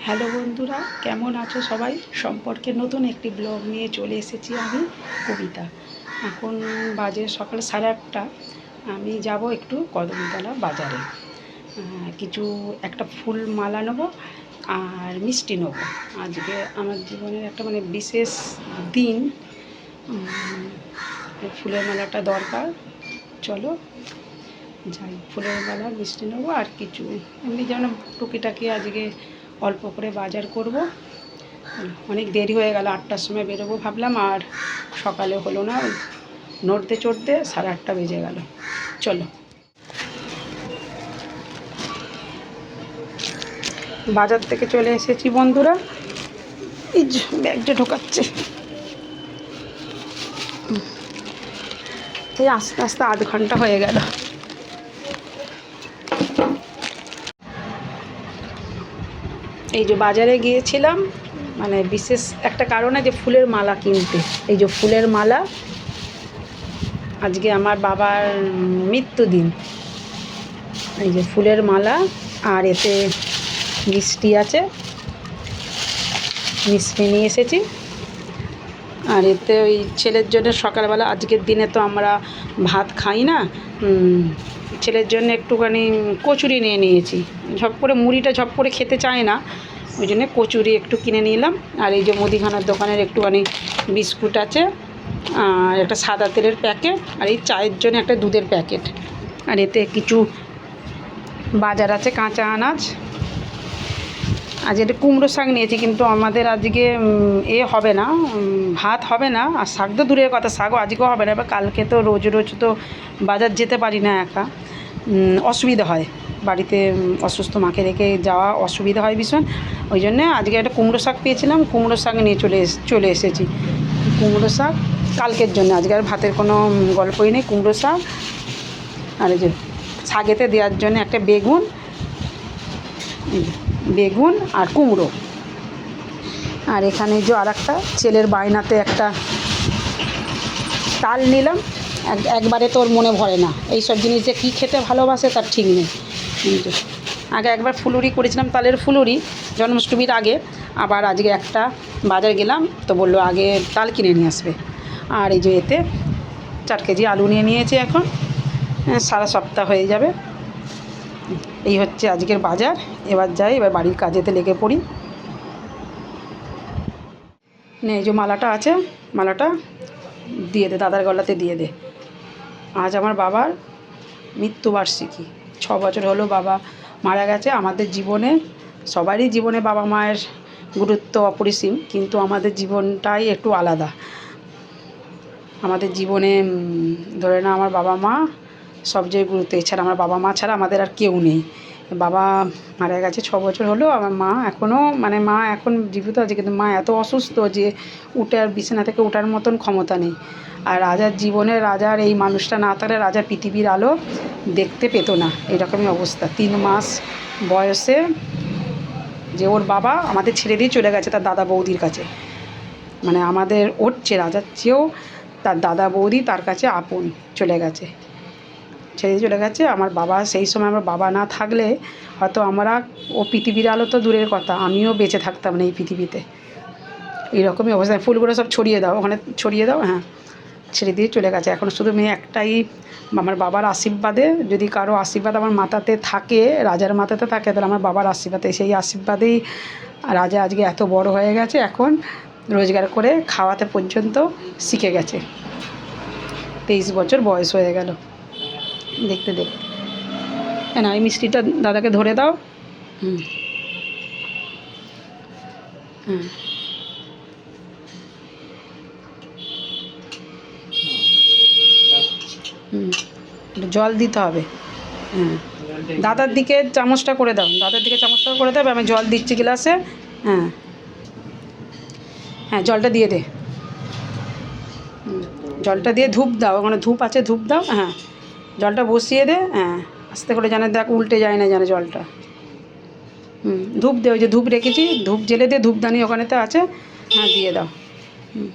Hello বন্ধুরা, কেমন আছো সবাই? সম্পর্কে নতুন একটি ব্লগ নিয়ে চলে এসেছি আমি, কবিতা। এখন বাজে সকাল 8:30। আমি যাব একটু কদমতলা বাজারে, কিছু একটা ফুল মালা নেবো আর মিষ্টি নেবো। আজকে আমার জীবনের একটা বিশেষ দিন। ফুলের মালাটা দরকার। চলো যাই, ফুলের মালা মিষ্টি নেবো আর কিছু এমনি যেন টুকিটাকি আজকে অল্প করে বাজার করব। অনেক দেরি হয়ে গেল, 8টার সময় বেরোবো ভাবলাম, আর সকালে হলো না। নড়তে চড়তে 8:30 বেজে গেল। চলো, বাজার থেকে চলে এসেছি বন্ধুরা। এই যে ব্যাগটা ঢোকাচ্ছে, এই আস্তে আস্তে আধ ঘন্টা হয়ে গেল। এই যে বাজারে গিয়েছিলাম বিশেষ একটা কারণে, যে ফুলের মালা কিনতে। এই যে ফুলের মালা, আজকে আমার বাবার মৃত্যুদিন। এই যে ফুলের মালা, আর এতে মিষ্টি আছে, মিষ্টি নিয়ে এসেছি। আর এতে ওই ছেলের জন্য সকালবেলা, আজকের দিনে তো আমরা ভাত খাই না, ছেলের জন্য একটুখানি কচুরি নিয়ে নিয়েছি। ঝপ করে মুড়িটা ঝপ করে খেতে চায় না, ওই জন্য কচুরি একটু কিনে নিলাম। আর এই যে মুদিখানার দোকানের একটুখানি বিস্কুট আছে, আর একটা সাদা তেলের প্যাকেট, আর এই চায়ের জন্য একটা দুধের প্যাকেট। আর এতে কিছু বাজার আছে, কাঁচা আনাজ। আজ এটা কুমড়ো শাক নিয়েছি, কিন্তু আমাদের আজকে হবে না, ভাত হবে না। আর শাক তো দূরের কথা, শাকও আজকেও হবে না। এবার কালকে তো রোজ রোজ তো বাজার যেতে পারি না একা, অসুবিধা হয়। বাড়িতে অসুস্থ মাকে রেখে যাওয়া অসুবিধা হয় ভীষণ। ওই জন্যে আজকে একটা কুমড়ো শাক পেয়েছিলাম, কুমড়ো শাক নিয়ে চলে এসেছি। কুমড়ো শাক কালকের জন্য, আজকে আর ভাতের কোনো গল্পই নেই। কুমড়ো শাক, আর এই যে শাকেতে দেওয়ার জন্য একটা বেগুন আর কুমড়ো। আর এখানে যে আর একটা ছেলের বায়নাতে একটা তাল নিলাম। একবারে তোর মনে ভরে না, এইসব জিনিস যে কী খেতে ভালোবাসে তার ঠিক নেই। কিন্তু আগে একবার ফুলুরি করেছিলাম, তালের ফুলুরি, জন্মাষ্টমীর আগে। আবার আজকে একটা বাজার গেলাম, তো বললো আগে তাল কিনে নিয়ে আসবে। আর এই যে এতে 4 কেজি আলু নিয়ে নিয়েছে। এখন সারা সপ্তাহ হয়ে যাবে। এই হচ্ছে আজকের বাজার। এবার যাই, এবার বাড়ির কাজেতে লেগে পড়ি। এই যে মালাটা আছে, মালাটা দিয়ে দে, দাদার গলাতে দিয়ে দে। আজ আমার বাবার মৃত্যুবার্ষিকী। 6 বছর হলো বাবা মারা গেছে। আমাদের জীবনে, সবারই জীবনে বাবা মায়ের গুরুত্ব অপরিসীম, কিন্তু আমাদের জীবনটাই একটু আলাদা। আমাদের জীবনে ধরে না, আমার বাবা মা সবচেয়ে গুরুত্ব। এছাড়া আমার বাবা মা ছাড়া আমাদের আর কেউ নেই। বাবা মারা গেছে 6 বছর হলো। আমার মা এখনও মা এখন জীবিত আছে, কিন্তু মা এত অসুস্থ যে উঠে আর বিছানা থেকে ওঠার মতন ক্ষমতা নেই। আর রাজার জীবনে, রাজার এই মানুষটা না থাকলে রাজা পৃথিবীর আলো দেখতে পেতো না। এরকমই অবস্থা। 3 মাস বয়সে যে ওর বাবা আমাদের ছেড়ে দিয়ে চলে গেছে তার দাদা বৌদির কাছে। আমাদের ওর চেয়ে, রাজার চেয়েও তার দাদা বৌদি তার কাছে আপন, চলে গেছে, ছেড়ে চলে গেছে। আমার বাবা, সেই সময় আমার বাবা না থাকলে হয়তো ও পৃথিবীর আলো তো দূরের কথা, আমিও বেঁচে থাকতাম না এই পৃথিবীতে। এইরকমই অবস্থা। ফুলগুলো সব ছড়িয়ে দাও, ওখানে ছড়িয়ে দাও। হ্যাঁ, ছেড়ে দিয়ে চলে গেছে। এখন শুধু মেয়ে একটাই, আমার বাবার আশীর্বাদে, যদি কারো আশীর্বাদ আমার মাথাতে থাকে, রাজার মাথাতে থাকে, তাহলে আমার বাবার আশীর্বাদে, সেই আশীর্বাদেই রাজা আজকে এত বড় হয়ে গেছে। এখন রোজগার করে খাওয়াতে পর্যন্ত শিখে গেছে। 23 বছর বয়স হয়ে গেল। দেখতে দেখতে না, এই মিষ্টিটা দাদাকে ধরে দাও। হুম, হ্যাঁ, জল দিতে হবে। হ্যাঁ, দাদার দিকে চামচটা করে দাও, দাদার দিকে চামচটা করে দাও। আমি জল দিচ্ছি গ্লাসে। হ্যাঁ হ্যাঁ, জলটা দিয়ে দে। জলটা দিয়ে ধূপ দাও, ওখানে ধূপ আছে, ধূপ দাও। হ্যাঁ, জলটা বসিয়ে দে। হ্যাঁ, আস্তে করে, যেন দেখ উল্টে যায় না যেন জলটা। ধূপ দে, ওই যে ধূপ রেখেছি, ধূপ জেলে দে, ধূপদানি ওখানেতে আছে। হ্যাঁ, দিয়ে দাও। হুম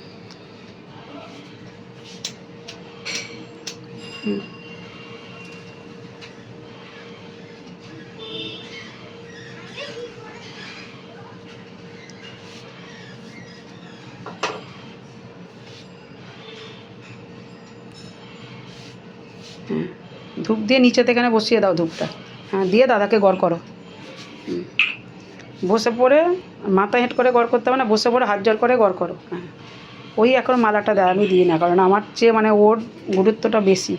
হুম ধূপ দিয়ে নিচে থেকে বসিয়ে দাও ধূপটা। হ্যাঁ, দিয়ে দাদাকে গড় করো। বসে পড়ে মাথা হেঁট করে গড় করতে হবে না, বসে পড়ে হাত জোড় করে গড় করো। হ্যাঁ, ওই এখন মালাটা দেয়, আমি দিই না, কারণ আমার চেয়ে মানে ওর গুরুত্বটা বেশি।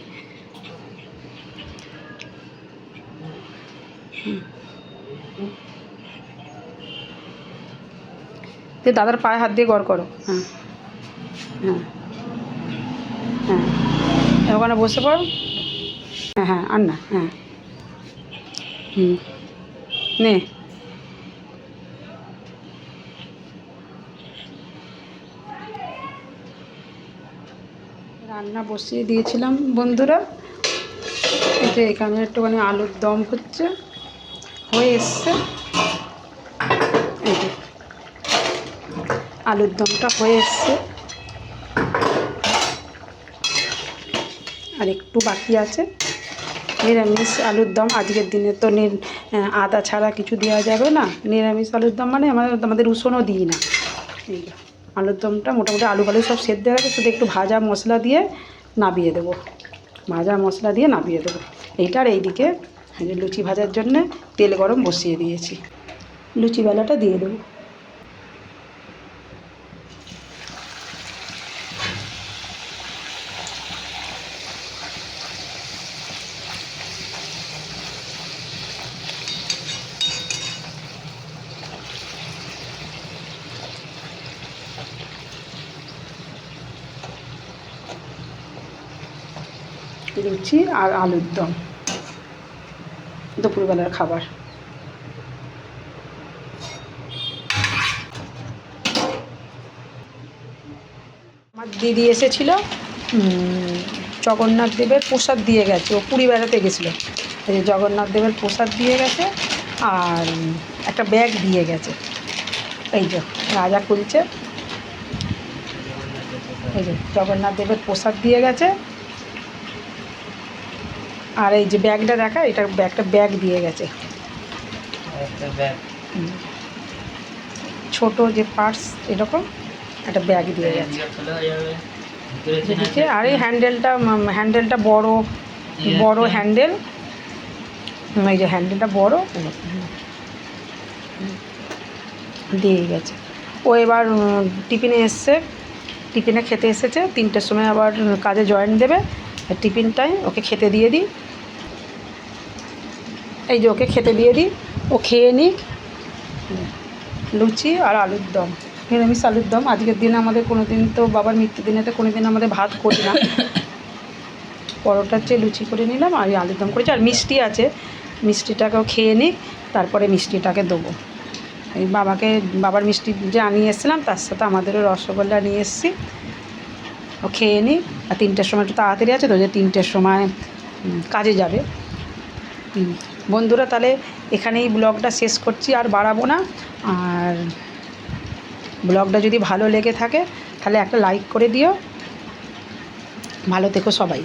দিয়ে দাদার পায়ে হাত দিয়ে গড় করো। হ্যাঁ হ্যাঁ হ্যাঁ, ওখানে বসে পড়ো। হ্যাঁ হ্যাঁ, আর না, হ্যাঁ নে। রান্না বসিয়ে দিয়েছিলাম বন্ধুরা, এই যে এখানে একটুখানি আলুর দম হচ্ছে, হয়ে এসছে। এই যে আলুর দমটা হয়ে এসছে, আর একটু বাকি আছে। নিরামিষ আলুর দম আজকের দিনে তো আদা ছাড়া কিছু দেওয়া যাবে না। নিরামিষ আলুর দম মানে আমাদের রসুনও দিই না। এই আলুর দমটা মোটামুটি আলু বালু সব সেদ্ধ হয়ে গেছে, শুধু একটু ভাজা মশলা দিয়ে নাবিয়ে দেবো। ভাজা মশলা দিয়ে নাবিয়ে দেবো এইটার। এইদিকে লুচি ভাজার জন্যে তেল গরম বসিয়ে দিয়েছি, লুচি বেলাটা দিয়ে দেবো। লুচি আর আলুর দম দুপুরবেলার খাবার। আমার দিদি এসেছিল, জগন্নাথ দেবের প্রসাদ দিয়ে গেছে। ও পুরী বেড়াতে গেছিলো, এই জগন্নাথ দেবের প্রসাদ দিয়ে গেছে, আর একটা ব্যাগ দিয়ে গেছে। এই যে রাজা খুলছে, এই যে জগন্নাথ দেবের প্রসাদ দিয়ে গেছে, আর এই যে ব্যাগটা দেখা, এটা একটা ব্যাগ দিয়ে গেছে, ছোট যে পার্স এরকম একটা ব্যাগ দিয়ে গেছে। আর এই হ্যান্ডেলটা বড় বড় হ্যান্ডেল, এই যে হ্যান্ডেলটা বড় দিয়ে গেছে। ও এবার টিফিনে এসছে, টিফিনে খেতে এসেছে। 3টের সময় আবার কাজে জয়েন দেবে। টিফিন টাইম, ওকে খেতে দিয়ে দিই। এই যে ওকে খেতে দিয়ে দিই, ও খেয়ে নিক। লুচি আর আলুর দম, নিরামিষ আলুর দম। আজকের দিনে আমাদের কোনো দিন তো বাবার মৃত্যুদিনেতে কোনো দিন আমাদের ভাত করি না। পরোটার চেয়ে লুচি করে নিলাম, আর এই আলুর দম করেছি। আর মিষ্টি আছে, মিষ্টিটাকেও খেয়ে নিই, তারপরে মিষ্টিটাকে দেবো। এই বাবার মিষ্টি যে আনিয়ে এসেছিলাম, তার সাথে আমাদেরও রসগোল্লা নিয়ে এসেছি। ও খেয়ে নিই। আর 3টের সময় একটু তাড়াতাড়ি আছে তো, যে 3টের সময় কাজে যাবে। বন্ধুরা, তাহলে এখানেই ব্লগটা শেষ করছি, আর বাড়াবো না। আর ব্লগটা যদি ভালো লেগে থাকে তাহলে একটা লাইক করে দিও। ভালো থেকো সবাই।